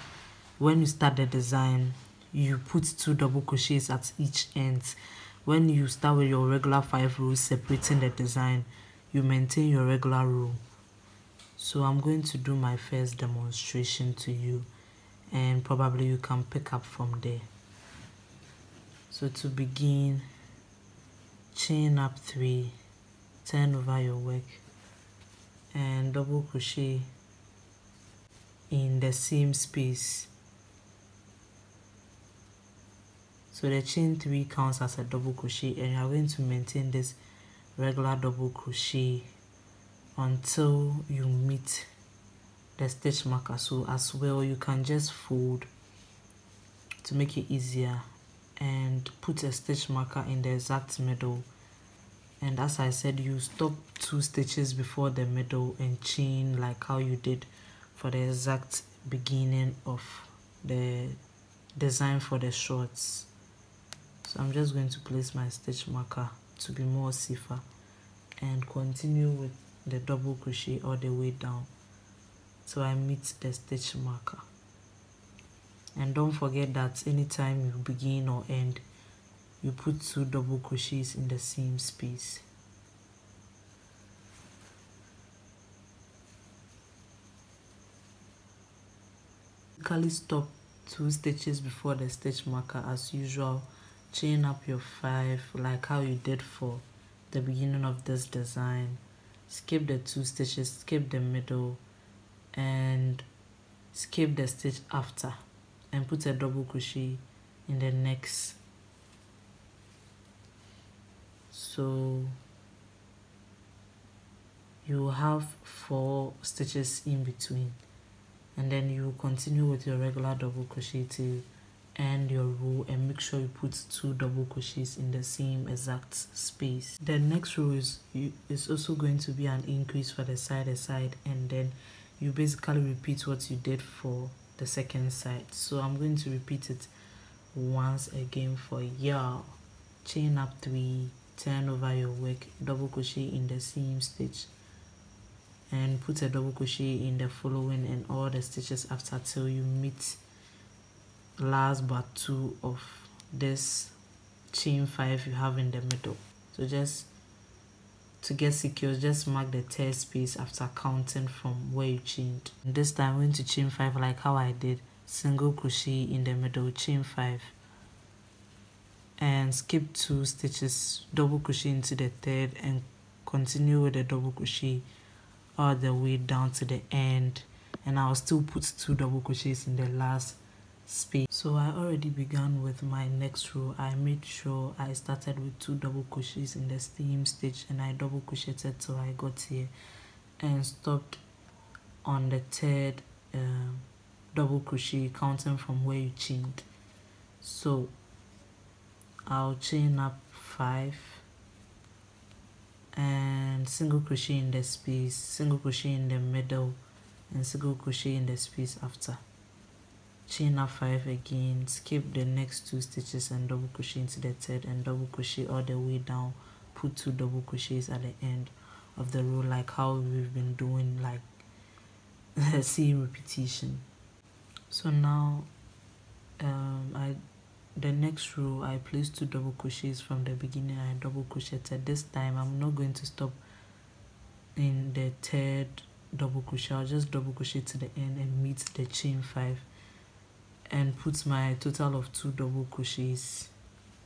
when you start the design, you put 2 double crochets at each end. When you start with your regular 5 rows separating the design, you maintain your regular row. So I'm going to do my first demonstration to you, and probably you can pick up from there. So to begin, chain up 3, turn over your work and double crochet in the same space. So the chain 3 counts as a double crochet, and you are going to maintain this regular double crochet until you meet the stitch marker. So as well, you can just fold to make it easier and put a stitch marker in the exact middle. And as I said, you stop 2 stitches before the middle and chain like how you did for the exact beginning of the design for the shorts. So I'm just going to place my stitch marker to be more safer and continue with the double crochet all the way down so I meet the stitch marker. And don't forget that anytime you begin or end, you put 2 double crochets in the seam space. Basically stop 2 stitches before the stitch marker as usual. Chain up your 5 like how you did for the beginning of this design. Skip the 2 stitches, skip the middle, and skip the stitch after, and put a double crochet in the next. So you will have 4 stitches in between, and then you will continue with your regular double crochet till end your row, and make sure you put 2 double crochets in the same exact space. The next row is also going to be an increase for the side, and then you basically repeat what you did for the second side. So I'm going to repeat it once again for y'all. Chain up 3, turn over your work, double crochet in the seam stitch, and put a double crochet in the following and all the stitches after till you meet last but 2 of this chain 5 you have in the middle. So just to get secure, just mark the 3rd space after counting from where you chained. And this time I'm going to chain 5 like how I did, single crochet in the middle, chain 5, and skip 2 stitches, double crochet into the 3rd, and continue with the double crochet all the way down to the end, and I'll still put 2 double crochets in the last space. So I already began with my next row. I made sure I started with 2 double crochets in the seam stitch, and I double crocheted till I got here and stopped on the 3rd double crochet, counting from where you chained. So I'll chain up 5 and single crochet in the space, single crochet in the middle, and single crochet in the space after. Chain up 5 again, skip the next 2 stitches and double crochet into the 3rd, and double crochet all the way down, put 2 double crochets at the end of the row like how we've been doing, like same repetition. So now the next row I placed 2 double crochets from the beginning. I double crocheted. This time I'm not going to stop in the 3rd double crochet. I'll just double crochet to the end and meet the chain 5 and put my total of 2 double crochets,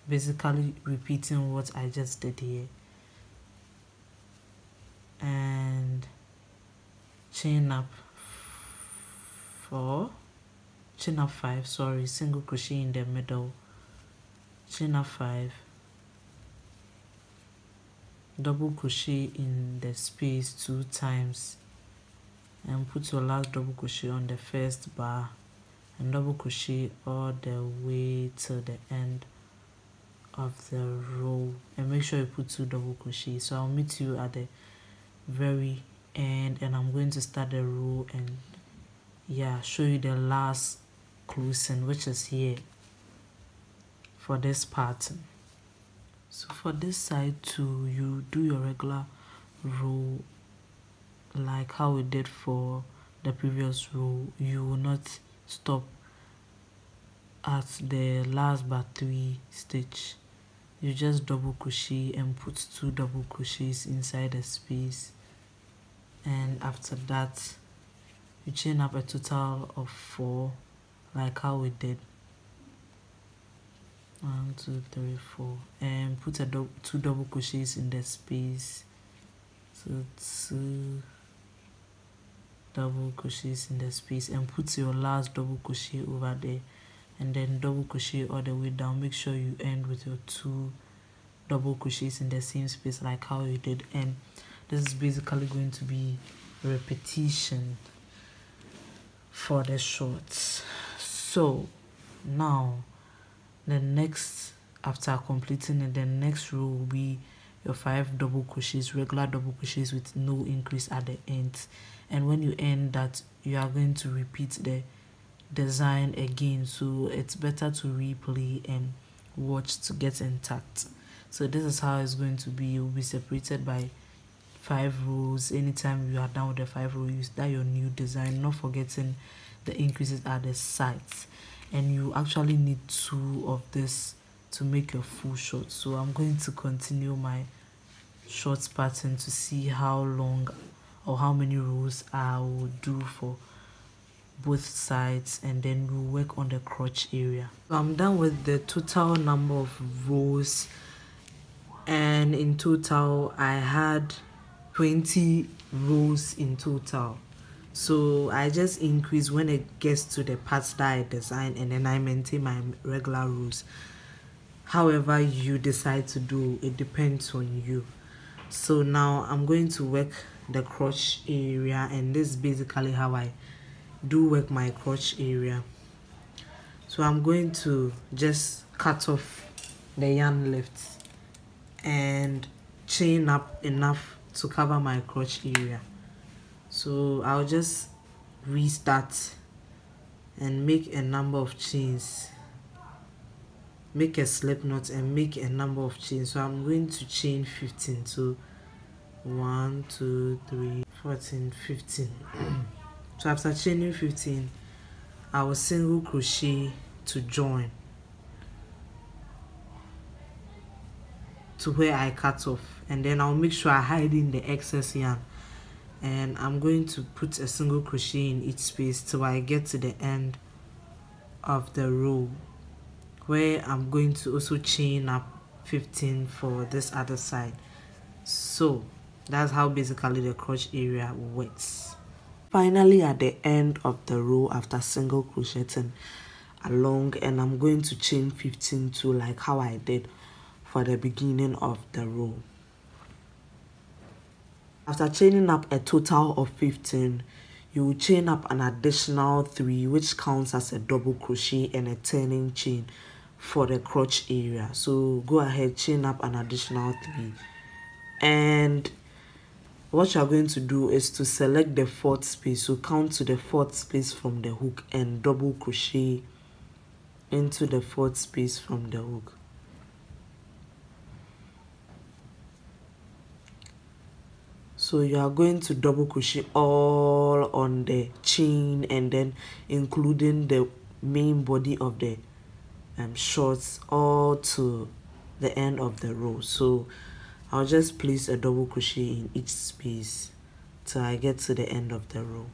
basically repeating what I just did here, and chain up 5, sorry, single crochet in the middle, chain up 5, double crochet in the space 2 times, and put your last double crochet on the 1st bar, and double crochet all the way till the end of the row, and make sure you put 2 double crochets. So I'll meet you at the very end, and I'm going to start the row and show you the last closing, which is here for this pattern. So for this side too, you do your regular row like how we did for the previous row. You will not stop at the last but 3 stitch. You just double crochet and put 2 double crochets inside the space, and after that you chain up a total of 4 like how we did 1, 2, 3, 4, and put 2 double crochets in the space. So 2 double crochets in the space, and put your last double crochet over there, and then double crochet all the way down. Make sure you end with your 2 double crochets in the same space like how you did, and this is basically going to be repetition for the shorts. So now the next, after completing it, the next row will be your 5 double crochets, regular double crochets with no increase at the end. And when you end that, you are going to repeat the design again, so it's better to replay and watch to get intact. So this is how it's going to be. You'll be separated by 5 rows. Anytime you are done with the 5 rows, you start your new design, not forgetting the increases at the sides. and you actually need 2 of this to make a full short. So I'm going to continue my short pattern to see how long or how many rows I will do for both sides, and then we'll work on the crotch area. So I'm done with the total number of rows, and in total I had 20 rows in total. So I just increase when it gets to the parts that I design, and then I maintain my regular rows. However you decide to do, it depends on you. So now I'm going to work the crotch area, and this is basically how I do work my crotch area. So I'm going to just cut off the yarn left and chain up enough to cover my crotch area. So I'll just restart and make a number of chains, make a slip knot and make a number of chains. So I'm going to chain 15. So 1 2 3 14 15. So after chaining 15, I will single crochet to join to where I cut off, and then I'll make sure I hide in the excess yarn, and I'm going to put a single crochet in each space till I get to the end of the row, where I'm going to also chain up 15 for this other side. So that's how basically the crotch area works. Finally, at the end of the row, after single crocheting along, and I'm going to chain 15 too, like how I did for the beginning of the row. After chaining up a total of 15, you will chain up an additional 3, which counts as a double crochet and a turning chain for the crotch area. So go ahead, chain up an additional 3, and what you are going to do is to select the 4th space. So count to the 4th space from the hook and double crochet into the 4th space from the hook. So you are going to double crochet all on the chain, and then including the main body of the shorts all to the end of the row. So I'll just place a double crochet in each space till I get to the end of the row.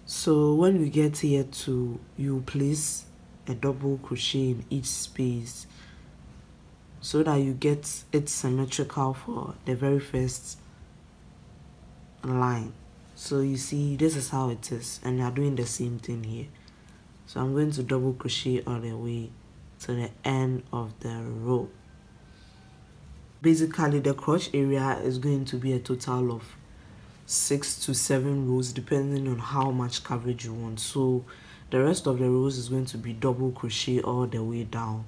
So when we get here to, you place a double crochet in each space so that you get it symmetrical for the very first line. So you see, this is how it is, and you are doing the same thing here. So I'm going to double crochet all the way to the end of the row. Basically, the crotch area is going to be a total of 6 to 7 rows depending on how much coverage you want. So the rest of the rows is going to be double crochet all the way down,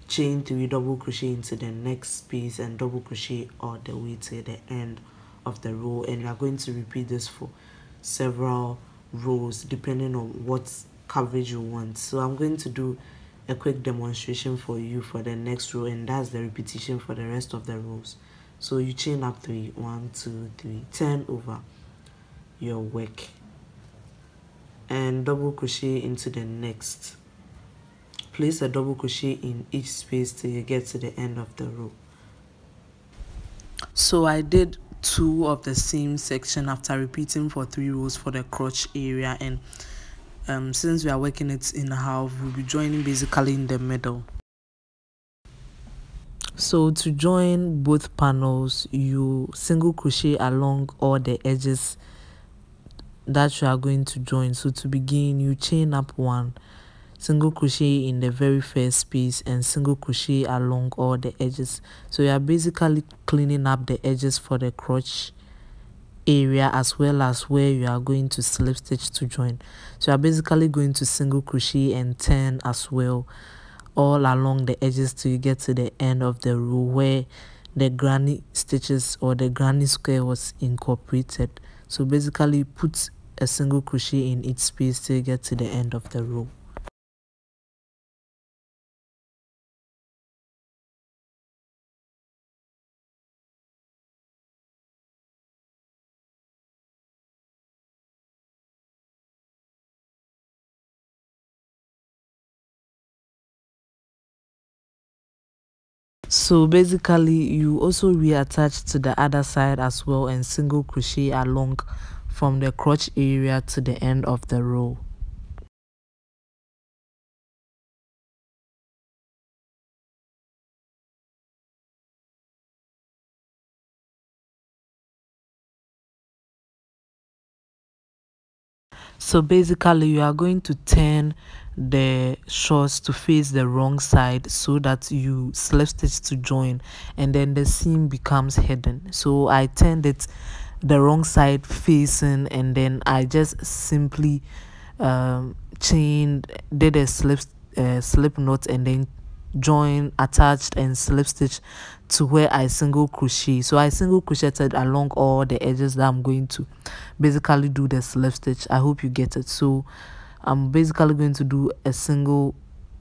chain 3, double crochet into the next space, and double crochet all the way to the end of the row. And you are going to repeat this for several rows depending on what coverage you want. So I'm going to do a quick demonstration for you for the next row, and that's the repetition for the rest of the rows. So you chain up 3, 1 2 3, turn over your work and double crochet into the next. Place a double crochet in each space till you get to the end of the row. So I did 2 of the same section after repeating for 3 rows for the crotch area, and since we are working it in half, we'll be joining basically in the middle. So to join both panels, you single crochet along all the edges that you are going to join. So to begin, you chain up 1, single crochet in the very first space, and single crochet along all the edges. So you are basically cleaning up the edges for the crotch area as well as where you are going to slip stitch to join. So you are basically going to single crochet and turn as well all along the edges till you get to the end of the row where the granny stitches or the granny square was incorporated. So basically put a single crochet in each space till you get to the end of the row. So basically you also reattach to the other side as well and single crochet along from the crotch area to the end of the row. So basically you are going to turn the shorts to face the wrong side so that you slip stitch to join, and then the seam becomes hidden. So I turned it the wrong side facing, and then I just simply did a slip knot and then join, attached and slip stitch to where I single crochet. So I single crocheted along all the edges that I'm going to basically do the slip stitch. I hope you get it. So I'm basically going to do a single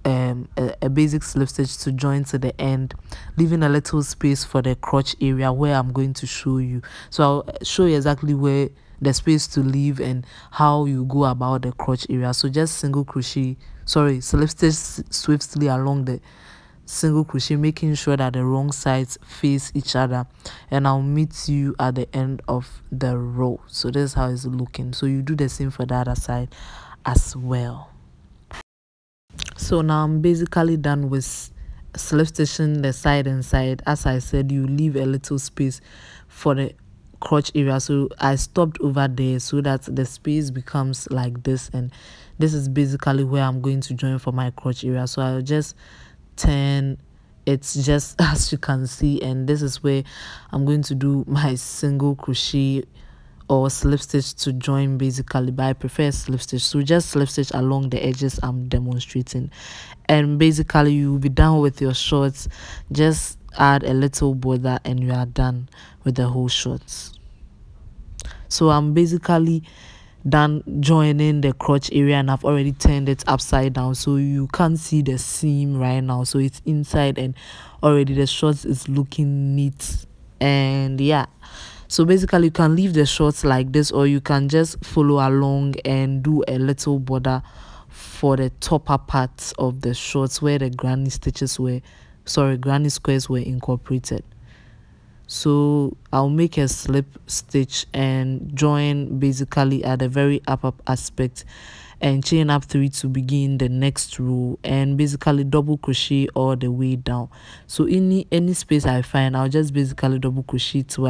a basic slip stitch to join to the end, leaving a little space for the crotch area where I'm going to show you. So I'll show you exactly where the space to leave and how you go about the crotch area. So just slip stitch swiftly along the single crochet, making sure that the wrong sides face each other, and I'll meet you at the end of the row. So this is how it's looking. So you do the same for the other side as well. So now I'm basically done with slip stitching the side and side. As I said, you leave a little space for the crotch area, so I stopped over there so that the space becomes like this, and this is basically where I'm going to join for my crotch area. So I'll just turn it just as you can see, and this is where I'm going to do my single crochet or slip stitch to join basically, but I prefer slip stitch. So just slip stitch along the edges I'm demonstrating, and basically you'll be done with your shorts. Just add a little border and you are done with the whole shorts. So I'm basically done joining the crotch area, and I've already turned it upside down so you can't see the seam right now. So it's inside and already the shorts is looking neat. And yeah, so basically you can leave the shorts like this, or you can just follow along and do a little border for the topper parts of the shorts where the granny squares were incorporated. So I'll make a slip stitch and join basically at the very upper aspect and chain up 3 to begin the next row, and basically double crochet all the way down. So any space I find, I'll just basically double crochet till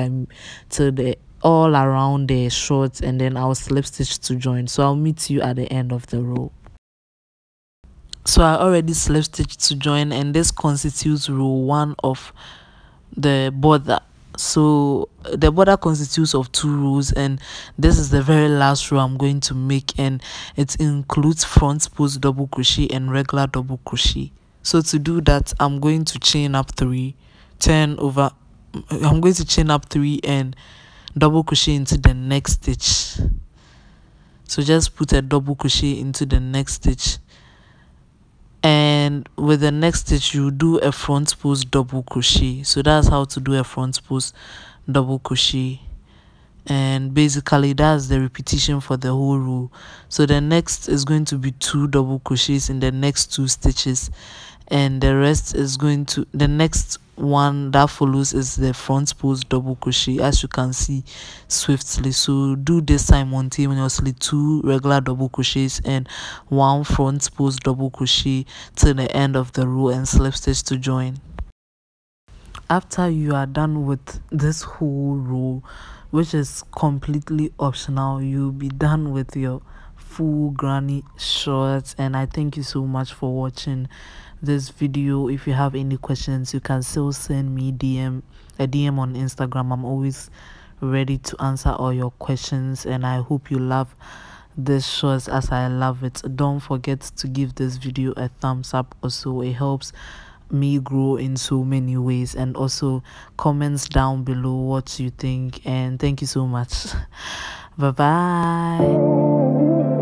the all around the shorts, and then I'll slip stitch to join. So I'll meet you at the end of the row. So I already slip stitched to join, and this constitutes row 1 of the border. So the border constitutes of 2 rows, and this is the very last row I'm going to make, and it includes front post double crochet and regular double crochet. So to do that, I'm going to chain up 3, and double crochet into the next stitch. So just put a double crochet into the next stitch, and with the next stitch you do a front post double crochet. So that's how to do a front post double crochet, and basically that's the repetition for the whole row. So the next is going to be 2 double crochets in the next 2 stitches, and the rest is going to, the next one that follows is the front post double crochet, as you can see swiftly. So do this simultaneously, 2 regular double crochets and 1 front post double crochet till the end of the row, and slip stitch to join. After you are done with this whole row, which is completely optional, you'll be done with your full granny shorts. And I thank you so much for watching this video. If you have any questions, you can still send me a DM on Instagram. I'm always ready to answer all your questions, and I hope you love this shorts as I love it. Don't forget to give this video a thumbs up. Also, it helps me grow in so many ways, and also comments down below what you think. And thank you so much. Bye bye.